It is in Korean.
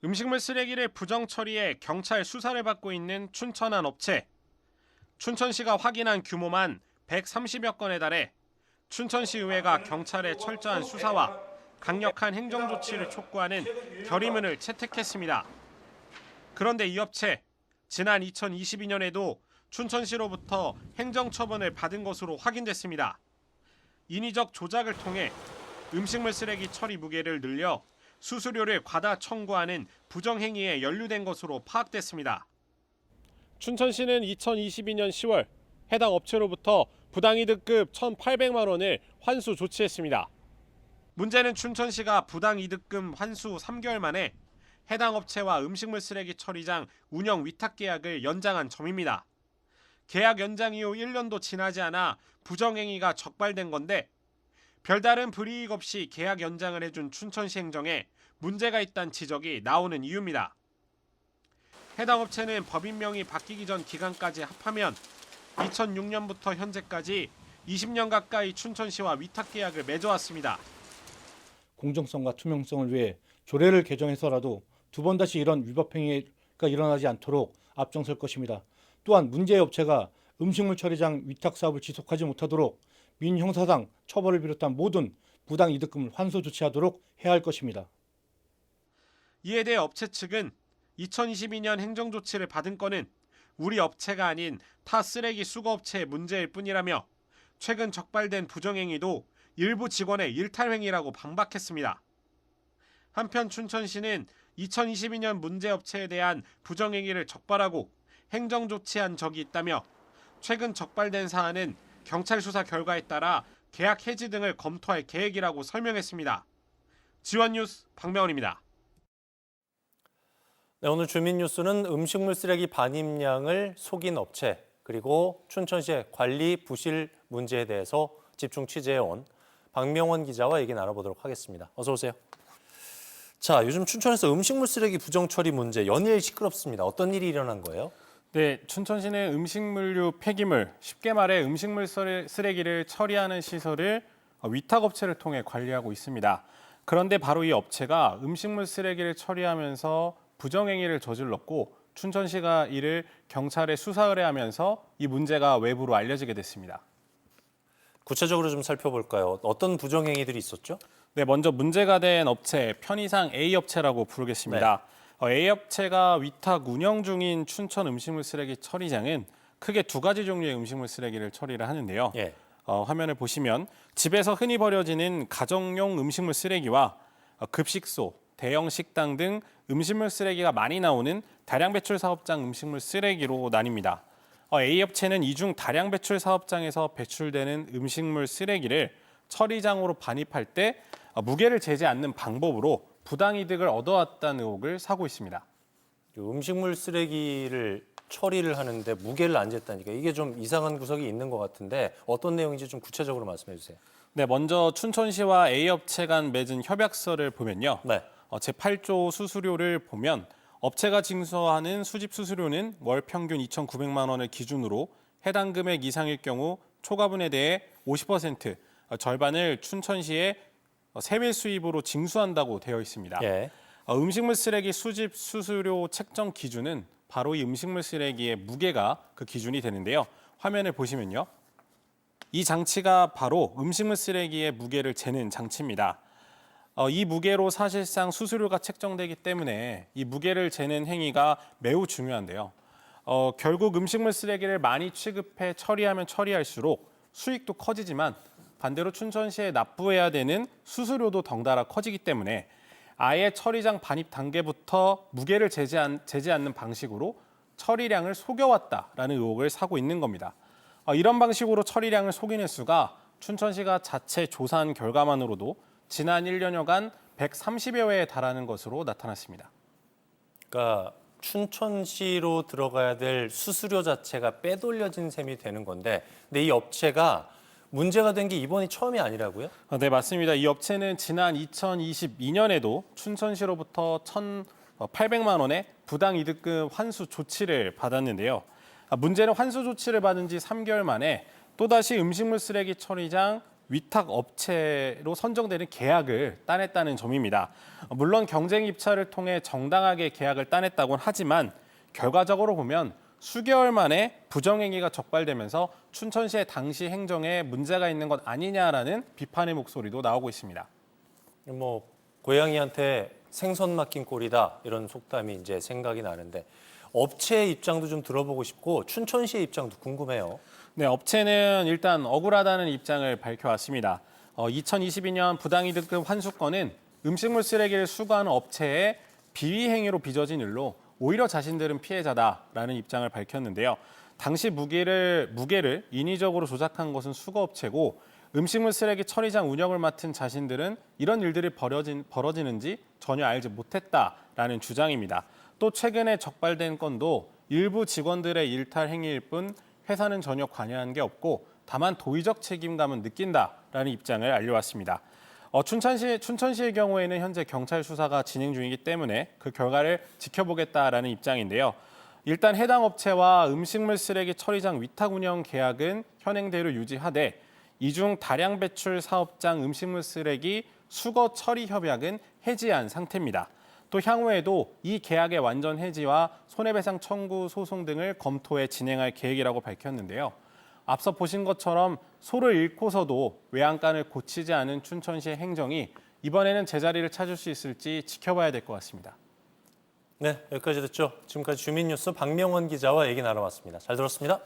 음식물 쓰레기를 부정 처리해 경찰 수사를 받고 있는 춘천 한 업체. 춘천시가 확인한 규모만 130여 건에 달해 춘천시의회가 경찰의 철저한 수사와 강력한 행정조치를 촉구하는 결의문을 채택했습니다. 그런데 이 업체, 지난 2022년에도 춘천시로부터 행정처분을 받은 것으로 확인됐습니다. 인위적 조작을 통해 음식물 쓰레기 처리 무게를 늘려 수수료를 과다 청구하는 부정행위에 연루된 것으로 파악됐습니다. 춘천시는 2022년 10월 해당 업체로부터 부당이득급 1,800만 원을 환수 조치했습니다. 문제는 춘천시가 부당이득금 환수 3개월 만에 해당 업체와 음식물 쓰레기 처리장 운영 위탁 계약을 연장한 점입니다. 계약 연장 이후 1년도 지나지 않아 부정행위가 적발된 건데 별다른 불이익 없이 계약 연장을 해준 춘천시 행정에 문제가 있다는 지적이 나오는 이유입니다. 해당 업체는 법인명이 바뀌기 전 기간까지 합하면 2006년부터 현재까지 20년 가까이 춘천시와 위탁 계약을 맺어왔습니다. 공정성과 투명성을 위해 조례를 개정해서라도 두 번 다시 이런 위법 행위가 일어나지 않도록 앞장설 것입니다. 또한 문제의 업체가 음식물 처리장 위탁 사업을 지속하지 못하도록 민형사상 처벌을 비롯한 모든 부당 이득금을 환수 조치하도록 해야 할 것입니다. 이에 대해 업체 측은 2022년 행정조치를 받은 건은 우리 업체가 아닌 타 쓰레기 수거업체의 문제일 뿐이라며 최근 적발된 부정행위도 일부 직원의 일탈행위라고 반박했습니다. 한편 춘천시는 2022년 문제업체에 대한 부정행위를 적발하고 행정조치한 적이 있다며 최근 적발된 사안은 경찰 수사 결과에 따라 계약 해지 등을 검토할 계획이라고 설명했습니다. 지원뉴스 박명원입니다. 네, 오늘 주민뉴스는 음식물 쓰레기 반입량을 속인 업체 그리고 춘천시의 관리 부실 문제에 대해서 집중 취재해온 박명원 기자와 얘기 나눠보도록 하겠습니다. 어서 오세요. 자, 요즘 춘천에서 음식물 쓰레기 부정 처리 문제 연일 시끄럽습니다. 어떤 일이 일어난 거예요? 네, 춘천시는 음식물류 폐기물, 쉽게 말해 음식물 쓰레기를 처리하는 시설을 위탁업체를 통해 관리하고 있습니다. 그런데 바로 이 업체가 음식물 쓰레기를 처리하면서 부정행위를 저질렀고 춘천시가 이를 경찰에 수사 의뢰하면서 이 문제가 외부로 알려지게 됐습니다. 구체적으로 좀 살펴볼까요? 어떤 부정행위들이 있었죠? 네, 먼저 문제가 된 업체, 편의상 A업체라고 부르겠습니다. A업체가 위탁 운영 중인 춘천 음식물 쓰레기 처리장은 크게 두 가지 종류의 음식물 쓰레기를 처리를 하는데요. 예. 화면을 보시면 집에서 흔히 버려지는 가정용 음식물 쓰레기와 급식소, 대형 식당 등 음식물 쓰레기가 많이 나오는 다량 배출 사업장 음식물 쓰레기로 나뉩니다. A업체는 이중 다량 배출 사업장에서 배출되는 음식물 쓰레기를 처리장으로 반입할 때 무게를 재지 않는 방법으로 부당이득을 얻어왔다는 의혹을 사고 있습니다. 음식물 쓰레기를 처리를 하는데 무게를 안 쟀다니까 이게 좀 이상한 구석이 있는 것 같은데 어떤 내용인지 좀 구체적으로 말씀해 주세요. 네, 먼저 춘천시와 A업체 간 맺은 협약서를 보면요. 네. 제8조 수수료를 보면 업체가 징수하는 수집 수수료는 월 평균 2,900만 원을 기준으로 해당 금액 이상일 경우 초과분에 대해 50% 절반을 춘천시에 세밀 수입으로 징수한다고 되어 있습니다. 예. 음식물 쓰레기 수집 수수료 책정 기준은 바로 이 음식물 쓰레기의 무게가 그 기준이 되는데요. 화면을 보시면요. 이 장치가 바로 음식물 쓰레기의 무게를 재는 장치입니다. 이 무게로 사실상 수수료가 책정되기 때문에 이 무게를 재는 행위가 매우 중요한데요. 결국 음식물 쓰레기를 많이 취급해 처리하면 처리할수록 수익도 커지지만 반대로 춘천시에 납부해야 되는 수수료도 덩달아 커지기 때문에 아예 처리장 반입 단계부터 무게를 재지 않는 방식으로 처리량을 속여왔다라는 의혹을 사고 있는 겁니다. 이런 방식으로 처리량을 속이는 수가 춘천시가 자체 조사한 결과만으로도 지난 1년여간 130여 회에 달하는 것으로 나타났습니다. 그러니까 춘천시로 들어가야 될 수수료 자체가 빼돌려진 셈이 되는 건데 근데 이 업체가 문제가 된 게 이번이 처음이 아니라고요? 네, 맞습니다. 이 업체는 지난 2022년에도 춘천시로부터 1,800만 원의 부당이득금 환수 조치를 받았는데요. 문제는 환수 조치를 받은 지 3개월 만에 또다시 음식물 쓰레기 처리장 위탁 업체로 선정되는 계약을 따냈다는 점입니다. 물론 경쟁 입찰을 통해 정당하게 계약을 따냈다고는 하지만 결과적으로 보면 수개월 만에 부정행위가 적발되면서 춘천시의 당시 행정에 문제가 있는 것 아니냐라는 비판의 목소리도 나오고 있습니다. 뭐 고양이한테 생선 맡긴 꼴이다 이런 속담이 이제 생각이 나는데 업체의 입장도 좀 들어보고 싶고 춘천시의 입장도 궁금해요. 네, 업체는 일단 억울하다는 입장을 밝혀왔습니다. 2022년 부당이득금 환수권은 음식물 쓰레기를 수거하는 업체의 비위 행위로 빚어진 일로 오히려 자신들은 피해자다라는 입장을 밝혔는데요. 당시 무게를 인위적으로 조작한 것은 수거업체고 음식물 쓰레기 처리장 운영을 맡은 자신들은 이런 일들이 벌어지는지 전혀 알지 못했다라는 주장입니다. 또 최근에 적발된 건도 일부 직원들의 일탈 행위일 뿐 회사는 전혀 관여한 게 없고 다만 도의적 책임감은 느낀다라는 입장을 알려왔습니다. 춘천시의 경우에는 현재 경찰 수사가 진행 중이기 때문에 그 결과를 지켜보겠다라는 입장인데요. 일단 해당 업체와 음식물 쓰레기 처리장 위탁 운영 계약은 현행대로 유지하되 이중 다량 배출 사업장 음식물 쓰레기 수거 처리 협약은 해지한 상태입니다. 또 향후에도 이 계약의 완전 해지와 손해배상 청구 소송 등을 검토해 진행할 계획이라고 밝혔는데요. 앞서 보신 것처럼 소를 잃고서도 외양간을 고치지 않은 춘천시의 행정이 이번에는 제자리를 찾을 수 있을지 지켜봐야 될 것 같습니다. 네, 여기까지 듣죠. 지금까지 주민뉴스 박명원 기자와 얘기 나눠봤습니다. 잘 들었습니다.